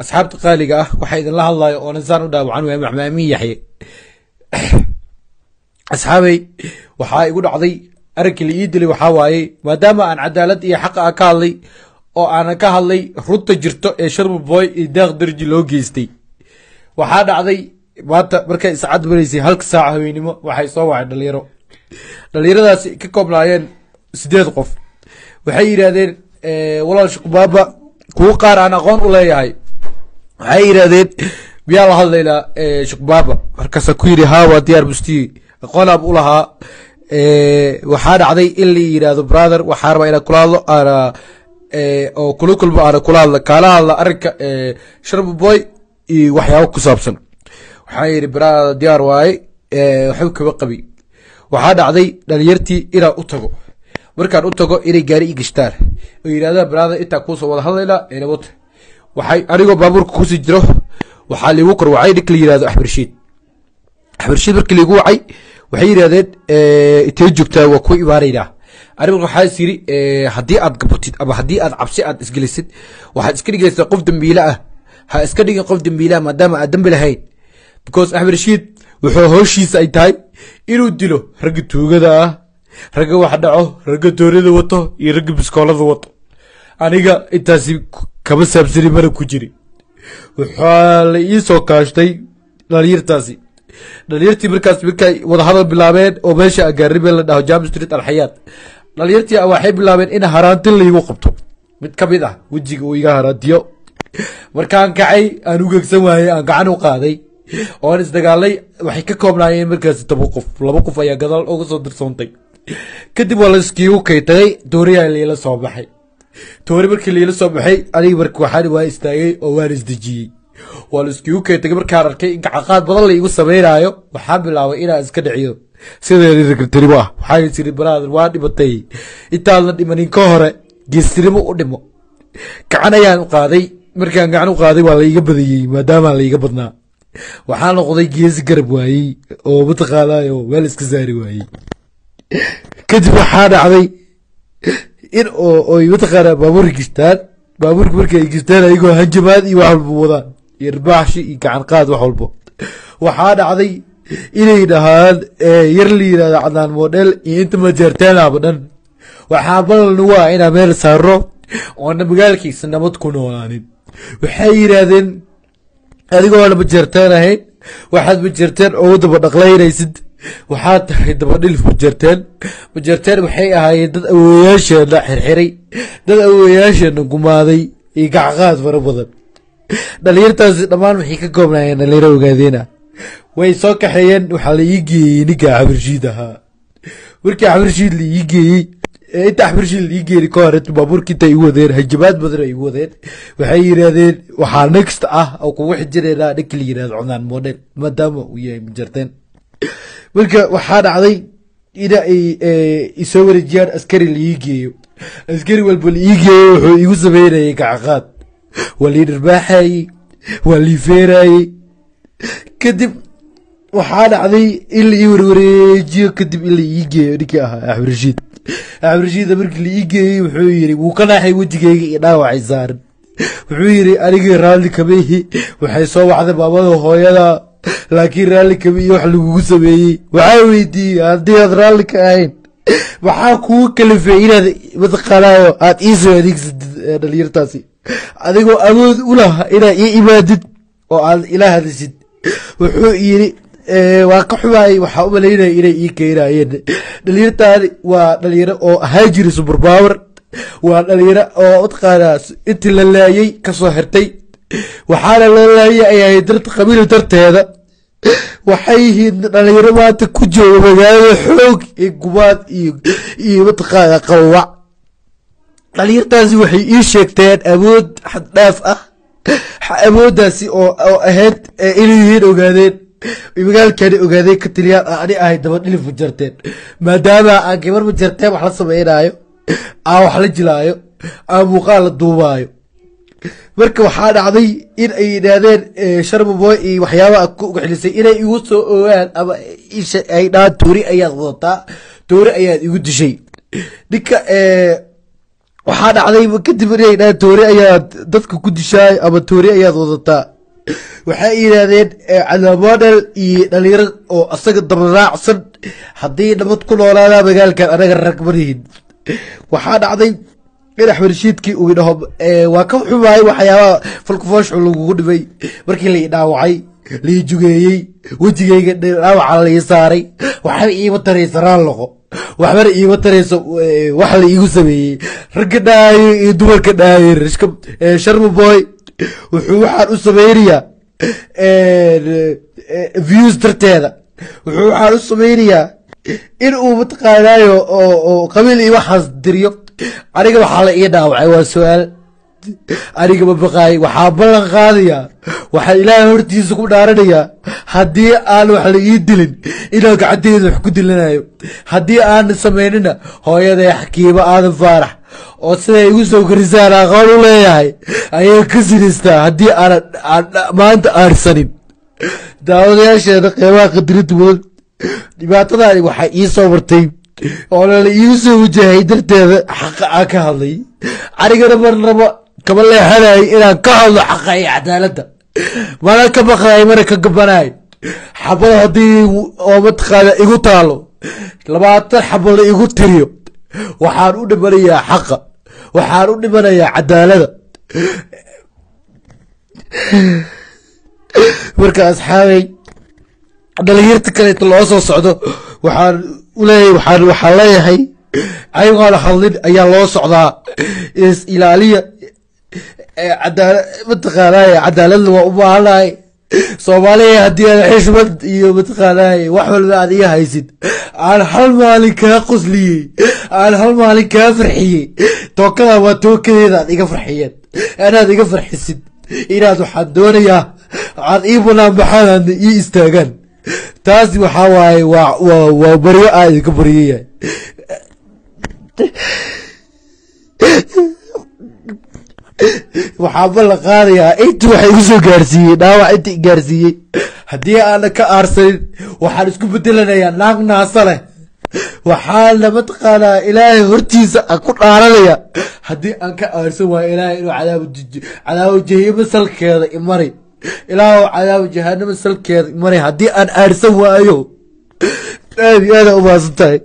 asxaabta qaaliga ah waxa idin la hadlayo oo nasaan u dhaawacan waa macmaamiin yaxye asxaabay waxa igu dhacday aragkii la ii dilay waxa waaye maadaama aan cadaalad iyo xaq ka hadlay oo aan ka hadlay runta jirto ee Sharma Boy iyo Deeq Darji loo geystay waxa dhacday maanta markay saacad bareysay halka saac haweenimo waxay soo wacay dhalinyaradaas ka koobnaayeen 8 qof waxay yiraahdeen walaal shaqbaaba kuwa qaar aan aqoon u leeyahay waxay yiraahdeen biya la hadlayna shaqbaaba markaas ku yiri haa waa diyaar busti aqoon ab u lahaa waxa dhacday in la yiraahdo brother waxa rabaa inaan kula hadlo oo kulkulba aan kula hadlo kala hadla arka Sharma Boy iyo waxyaabo ku saabsan waxa yiri brother diyaar waay waxa ka qabi waxa dhacday dhalinyartii inaan u tago markaan u tago inay gaari i gashtaan oo yiraahdo brother inta ku soo wada hadlayna inabot waxay aniga baabuurka ku sii jiro waxa liigu kor wacay dhig la yiraahdo Axmed Rashiid markii liigu wacay waxay yiraahdeen intee joogtaa waa ku ibaarayna anigu waxa siri hadii aad gabatid ama hadii aad cabsi aad isgelisid waxa iska dhigaysaa qof dambiile ah ha iska dhigin qof dambiile maadaama aad dambi lahayn because Axmed Rashiid wuxuu hawshiisa ay tahay inuu dilo rag tuugada ah rag wax dhaco rag doorada wato iyo rag biskoolada wato aniga intaas kaba saabsani mar ku jiri waxa la ii soo kaashtay dhalinyartii markaas markay wada hadal bilaabeen oo meesha agaarib la dhaho Jam Street Al-Hayat dhalinyartii waxay bilaabeen in haraantin la igu qabto mid ka mid ah wajiga uu iga haraantiyo markaan kacay aan u gegsan waayay aan gacan u qaaday oo isdagaalay waxay ka koobnaayeen markaas 2 qof ayaa gadaal uga soo dirsoontay kadib waa la iskiigu kaytay dooriya leela soo baxay toori markii leela soo baxay aniga markii waxaan waa istaagay oo waan isdajiyay waa la iskiigu kaytay markaan arkay in gacaqaad badan la igu sameeyaayo waxaan bilaabay inaan iska dhiciyo sidii secretary waxay siri brother waa dhibatay intaan la dhimanin ka hore geestirimo u dhimo gacan ayaan u qaaday markaan gacan u qaaday waa la iga badiyay maadaama la iga badnaa waxaan noqday geesi garab waayay oo mataqaanayo weel iska saari waayay kadib waxaa dhacday in oo mataqaana baabuurka markay gistaan ayagoo hanjabaad iyo wax walba wadaan irbaaxshi iyo gacan qaad wax walba waxaa dhacday inay dhahaan yar la yiraahdo cadaan model iyo inta ma jeerteen abadan waxaa balan waa ina meel saaro oo magaalkiisa nabad ku noolaanin waxay yiraahdeen adigoo la jeerteen ahayn waxaad ma jeerteen oo daba dhaqlaynaysid waxaa tahay daba dhilif ma jeerteen waxay ahaayeen dad awooyaasheena xirxiray dad awooyaasheena gumaaday iyo gacqaad fara badan dhalinyartaas dhamaan waxay ka koobnaayeen dhalinyaro ogaadeena way soo kaxeeyeen waxa la ii geeyay ninka Axmed Rashiid ahaa markii Axmed Rashiid la ii geeyay inta Axmed Rashiid la ii geeyay ka hor baabuurkii tay u wadeen hajabaad badan ay u wadeen waxay yiraahdeen waxa next ah oo kugu xijireena dhig la yiraahdo cunaan model maadaama uu yahay majarteen marka waxa dhacday ina ay soo wareejiyaan askari la ii geeyo askari walba la ii geeyo wuxuu igu sameeyay gacaqaad wali dhirbaaxay wali feeray kadib waxa dhacday in la ii wareejiyo kadib in la ii geeyo ninka Axmed Rashiid markii la ii geeyay wuxuu yiri wuu ka naxay wajigayga iyo dhaawacay saaran wuxuu yiri aniga raali kabeehi waxay soo wacday baabada hooyada laakiin raali kabeehi wax lagu sameeyay waxa weydiiyay hadii aad raali ka ahayn waxa ku kala fiicinaad mataqaanayo aad ii soo adeegsid dhalinyartaasi adigoo awood u lahaa inaad ii imaadid oo aad ilaaha hadashid wuxuu yiri waa ka xumaay waxa u maleynay inay ii keenayeen dhalinyartaani waa dhalinyaro oo haajir super power waa dhalinyaro oo utqaanaas inta la laayay ka soo xirtay waxaana la laayay ay darta qabiil darteeda waxay yihiin dhalinyaro maanta ku jooga magaalada xoog iyo gubaad iyo mataqaana qawac dhalinyartaasi waxay ii sheegteen awood xad dhaaf ah awoodaasi oo ahayd inay yihiin ogaadeen magaalkani ogaadeen ka taliyaan ani ahay daba dhilif ma jarteen maadaama aan gabar ma jarteen wax la sameynaayo aan wax la jilaayo aan muuqaal la duubaayo marka waxaa dhacday in ay yidhaahdeen Sharma Boy iyo waxyaabaha ku xilisay inay igu soo ogaan ama ay dhaan toori ayaad wadataa toori ayaad igu dishay ninka waxaa dhacday kadib inay dhahaan toori ayaad dadka ku dishaay ama toori ayaad wadataa waxay yidhaahdeen cadaamodel iyo dhalinyaro oo asaga dabaraacsan haddii nabad ku noolaadaa magaalkan anaga rag marihin waxaa dhacday in axmed rashiidkii uu idhaho waa ka xumaay waxyaabaha falkufooshu lagugu dhibay markii la idhaawacay lii jugeeyey wejigayga dhaawaca la ii saaray waxba iima taraysa raalloqo waxbana iima tarayso wax la iigu sameeyey ragga dhaaye iyo dumarka dhaaye sharma boy wuxuu waxaan u samaynayaa views darteeda wuxuu waxaan u samaynayaa in uu mataqaanaayo oo qabiil iyo waxaas diriyo aniga waxaa la ii dhaawacay waa su-aal aniga ma baqaay waxaa ballan qaadayaa waxaa ilaahay hortiisa ku dhaaranayaa haddii aan wax la ii dilin inaan gacanteeda wax ku dilanayo haddii aan samaynina hooyaday xakiimo aadan faarax oo siday igu soo korisaan aqoon u leeyahay ayay ka sinaystaa haddii aan maanta aarsanin daawadayaasheeda qeybaha qadirinta mudan dhibaatadaani waxay ii soo martay oo la iigu soo wajahay darteeda xaqa aan ka hadlay anigana marnaba kama leexanay inaan ka hadlo xaqa iyo cadaaladda mana ka baqaay mana ka gabanay xabada haddii oo mataqaana igu taalo 20 xabo la igu tiriyo waxaan u dhimanayaa xaqa waxaan u dhimanayaa cadaaladda marka asxaabay dhalinyarta kale loo soo socdo waxaan u leeyahay waxaan leeyahay ayagoon hadlin ayaa loo socdaa is ilaaliya cadaalad mataqaanaa cadaaladna waa u baahanahay Soomaaliya haddii aan xishmad iyo mataqaanaa wax walba aad iga haysid aan hal maalin kaa qosliyey aan hal maalin kaa farxiyey tookada waa tookadeeda aad iga farxiyeen anaad iga farxisid inaad waxaan doonayaa aad ii banaan baxaan ii istaagaan taasi waxaa waaye waa baryo aad idinka baryayahay waxaa ballan qaadayaa inta waxay igu soo gaarsiiyey dhaawac inta i gaarsiiyey haddii aana ka aarsanin waxaan isku bedelanayaa naag naasa leh waxaana mataqaanaa ilaahay hortiisa aan ku dhaaranaya haddii aan ka aarsan waayo ilaahay inuu cadaabu jahannama salkeeda imari ilaahu cadaabu jahannama salkeeda imari haddii aan aarsan waayo aad iyo aad u mahadsan tahay.